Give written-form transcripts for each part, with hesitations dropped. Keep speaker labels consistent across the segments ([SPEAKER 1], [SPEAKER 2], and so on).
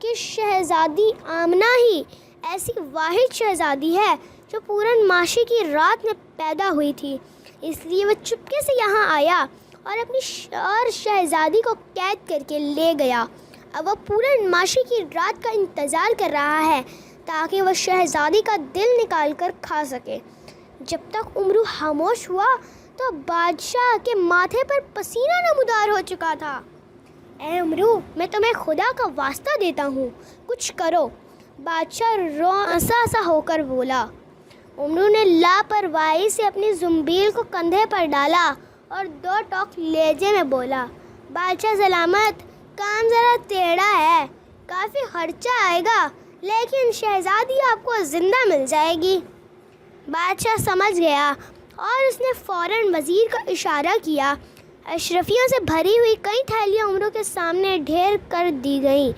[SPEAKER 1] کہ شہزادی آمنہ ہی ایسی واحد شہزادی ہے جو پورن ماشی کی رات میں پیدا ہوئی تھی، اس لیے وہ چپکے سے یہاں آیا اور اپنی شہزادی کو قید کر کے لے گیا۔ اب وہ پورن ماشی کی رات کا انتظار کر رہا ہے تاکہ وہ شہزادی کا دل نکال کر کھا سکے۔ جب تک امرو خاموش ہوا تو بادشاہ کے ماتھے پر پسینہ نمودار ہو چکا تھا۔ اے امرو، میں تمہیں خدا کا واسطہ دیتا ہوں، کچھ کرو، بادشاہ رونسا سا ہو کر بولا۔ امرو نے لاپرواہی سے اپنی زنبیل کو کندھے پر ڈالا اور 2 ٹوک لہجے میں بولا، بادشاہ سلامت، کام ذرا ٹیڑھا ہے، کافی خرچہ آئے گا، لیکن شہزادی آپ کو زندہ مل جائے گی۔ بادشاہ سمجھ گیا اور اس نے فوراً وزیر کو اشارہ کیا۔ اشرفیوں سے بھری ہوئی کئی تھیلیاں امرو کے سامنے ڈھیر کر دی گئیں۔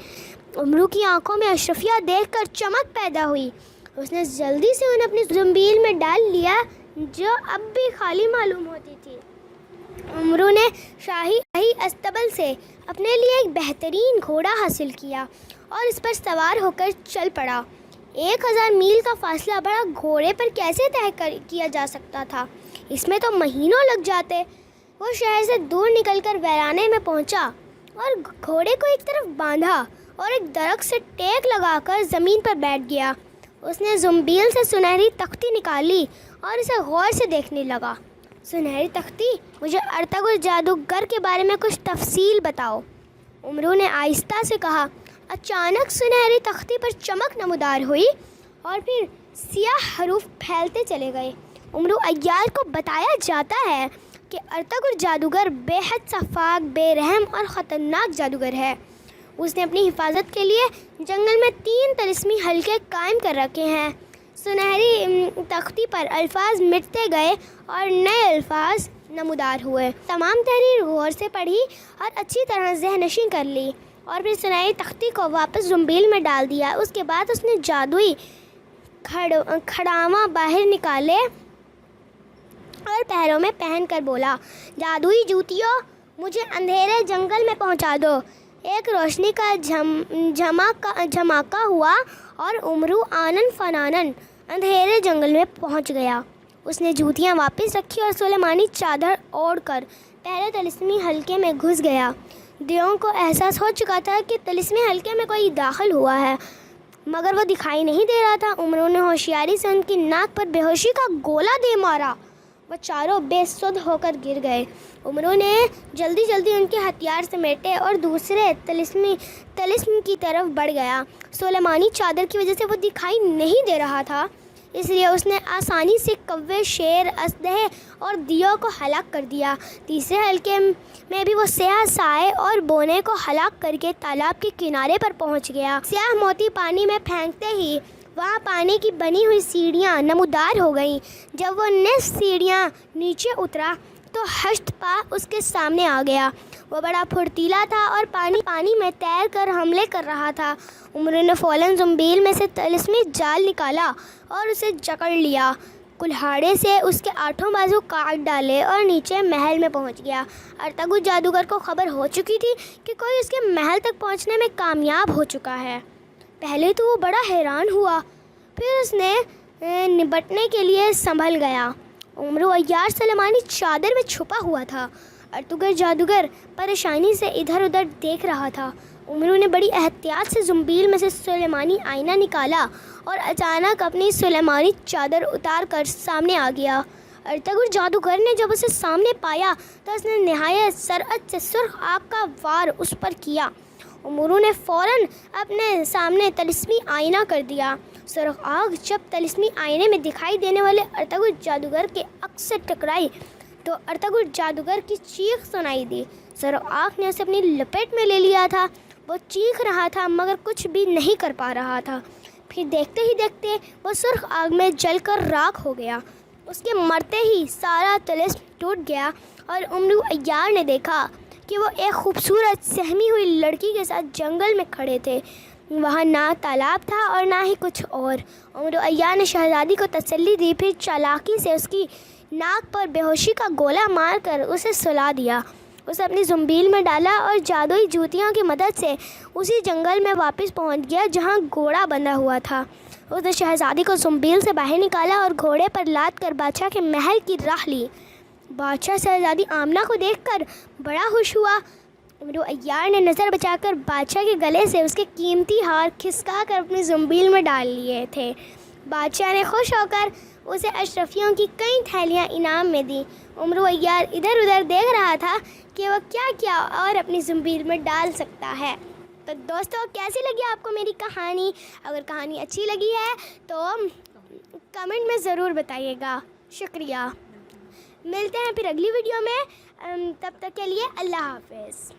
[SPEAKER 1] امرو کی آنکھوں میں اشرفیہ دیکھ کر چمک پیدا ہوئی۔ اس نے جلدی سے انہیں اپنی زنبیل میں ڈال لیا جو اب بھی خالی معلوم ہوتی تھی۔ امرو نے شاہی استبل سے اپنے لیے ایک بہترین گھوڑا حاصل کیا اور اس پر سوار ہو کر چل پڑا۔ 1000 میل کا فاصلہ بڑا گھوڑے پر کیسے طے کیا جا سکتا تھا؟ اس میں تو مہینوں لگ جاتے۔ وہ شہر سے دور نکل کر ویرانے میں پہنچا اور گھوڑے کو ایک طرف باندھا اور ایک درخت سے ٹیک لگا کر زمین پر بیٹھ گیا۔ اس نے زنبیل سے سنہری تختی نکالی اور اسے غور سے دیکھنے لگا۔ سنہری تختی، مجھے ارطغرل جادوگر کے بارے میں کچھ تفصیل بتاؤ، امرو نے آہستہ سے کہا۔ اچانک سنہری تختی پر چمک نمودار ہوئی اور پھر سیاہ حروف پھیلتے چلے گئے۔ امرو عیار کو بتایا جاتا ہے کہ ارطغرل جادوگر بے حد شفاق، بے رحم اور خطرناک جادوگر ہے۔ اس نے اپنی حفاظت کے لیے جنگل میں 3 طلسمی حلقے قائم کر رکھے ہیں۔ سنہری تختی پر الفاظ مٹتے گئے اور نئے الفاظ نمودار ہوئے۔ تمام تحریر غور سے پڑھی اور اچھی طرح ذہن نشین کر لی اور پھر سنہری تختی کو واپس زنبیل میں ڈال دیا۔ اس کے بعد اس نے جادوئی کھڑاواں باہر نکالے اور پیروں میں پہن کر بولا، جادوئی جوتیوں، مجھے اندھیرے جنگل میں پہنچا دو۔ ایک روشنی کا جھماکا ہوا اور امرو آنن فنانن اندھیرے جنگل میں پہنچ گیا۔ اس نے جوتیاں واپس رکھی اور سلیمانی چادر اوڑھ کر پہلے طلسمی حلقے میں گھس گیا۔ دیوں کو احساس ہو چکا تھا کہ طلسمی حلقے میں کوئی داخل ہوا ہے، مگر وہ دکھائی نہیں دے رہا تھا۔ امرو نے ہوشیاری سے ان کی ناک پر بے ہوشی کا گولا دے مارا۔ وہ چاروں بے سدھ ہو کر گر گئے۔ امرو نے جلدی ان کے ہتھیار سمیٹے اور دوسرے طلسم کی طرف بڑھ گیا۔ سلیمانی چادر کی وجہ سے وہ دکھائی نہیں دے رہا تھا، اس لیے اس نے آسانی سے کوے، شیر، اسدہے اور دیوں کو ہلاک کر دیا۔ تیسرے حلقے میں بھی وہ سیاہ سائے اور بونے کو ہلاک کر کے تالاب کے کنارے پر پہنچ گیا۔ سیاہ موتی پانی میں پھینکتے ہی وہاں پانی کی بنی ہوئی سیڑھیاں نمودار ہو گئیں۔ جب وہ نصف سیڑھیاں نیچے اترا تو ہشت پا اس کے سامنے آ گیا۔ وہ بڑا پھرتیلا تھا اور پانی میں تیر کر حملے کر رہا تھا۔ امرو نے فوراً زنبیل میں سے طلسمی جال نکالا اور اسے جکڑ لیا، کلہاڑے سے اس کے 8 بازو کاٹ ڈالے اور نیچے محل میں پہنچ گیا۔ ارطغرل جادوگر کو خبر ہو چکی تھی کہ کوئی اس کے محل تک پہنچنے میں کامیاب ہو چکا ہے۔ پہلے تو وہ بڑا حیران ہوا، پھر اس نے نبٹنے کے لیے سنبھل گیا۔ امرو عیار سلیمانی چادر میں چھپا ہوا تھا۔ ارطغرل جادوگر پریشانی سے ادھر ادھر دیکھ رہا تھا۔ امرو نے بڑی احتیاط سے زنبیل میں سے سلیمانی آئینہ نکالا اور اچانک اپنی سلیمانی چادر اتار کر سامنے آ گیا۔ ارطغرل جادوگر نے جب اسے سامنے پایا تو اس نے نہایت سرعت سے سرخ آگ کا وار اس پر کیا۔ امرو نے فوراً اپنے سامنے طلسمی آئینہ کر دیا۔ سرخ آگ جب طلسمی آئینے میں دکھائی دینے والے ارطغرل جادوگر کے عکس سے ٹکرائی تو ارطغرل جادوگر کی چیخ سنائی دی۔ سرخ آگ نے اسے اپنی لپیٹ میں لے لیا تھا۔ وہ چیخ رہا تھا مگر کچھ بھی نہیں کر پا رہا تھا۔ پھر دیکھتے ہی دیکھتے وہ سرخ آگ میں جل کر راکھ ہو گیا۔ اس کے مرتے ہی سارا طلسم ٹوٹ گیا اور امرو عیار نے دیکھا کہ وہ ایک خوبصورت سہمی ہوئی لڑکی کے ساتھ جنگل میں کھڑے تھے۔ وہاں نہ تالاب تھا اور نہ ہی کچھ اور۔ امرو عیار نے شہزادی کو تسلی دی، پھر چالاکی سے اس کی ناک پر بے ہوشی کا گولا مار کر اسے سلا دیا۔ اسے اپنی زنبیل میں ڈالا اور جادوئی جوتیوں کی مدد سے اسی جنگل میں واپس پہنچ گیا جہاں گھوڑا بندھا ہوا تھا۔ اس نے شہزادی کو زنبیل سے باہر نکالا اور گھوڑے پر لاد کر بادشاہ کے محل کی راہ لی۔ بادشاہ شہزادی آمنہ کو دیکھ کر بڑا خوش ہوا۔ امیر عیار نے نظر بچا کر بادشاہ کے گلے سے اس کے قیمتی ہار کھسکا کر اپنی زنبیل میں ڈال لیے تھے۔ بادشاہ نے خوش ہو کر اسے اشرفیوں کی کئی تھیلیاں انعام میں دیں۔ امیر عیار ادھر ادھر دیکھ رہا تھا کہ وہ کیا کیا اور اپنی زنبیل میں ڈال سکتا ہے۔ تو دوستو، کیسی لگی آپ کو میری کہانی؟ اگر کہانی اچھی لگی ہے تو کمنٹ میں ضرور بتائیے گا۔ شکریہ۔ ملتے ہیں پھر اگلی ویڈیو میں، تب تک کے لیے اللہ حافظ۔